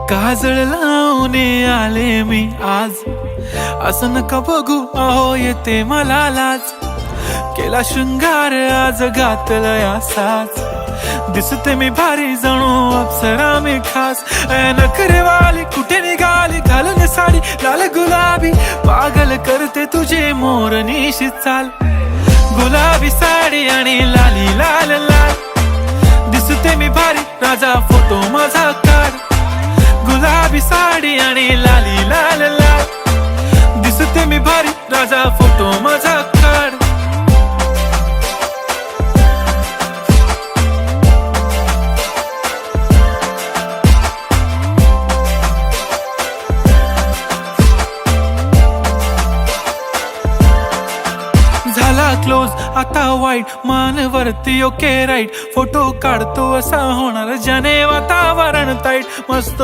काजळ लावून आले मी आज, असं नका बघू अहो येते मला लाज. केला शृंगार आज घातला साज, दिसते मी भारी जणू अप्सरा मी खास. नखरेवाली कुठे निघाली घालून साडी लाल गुलाबी, पागल करते तुझे मोरनीशी चाल. गुलाबी साडी आणि लाली लाल लाल, दिसते मी भारी राजा फोटो माझा काढ. गुलाबी साडी आणि लाली लाल लाल, दिसते मी भारी राजा फोटो माझा काढ. झाला क्लोज आता वाईट, मान वरती ओके राईट. फोटो काढतो असा होणार ज्याने वातावरण ताईट. मस्त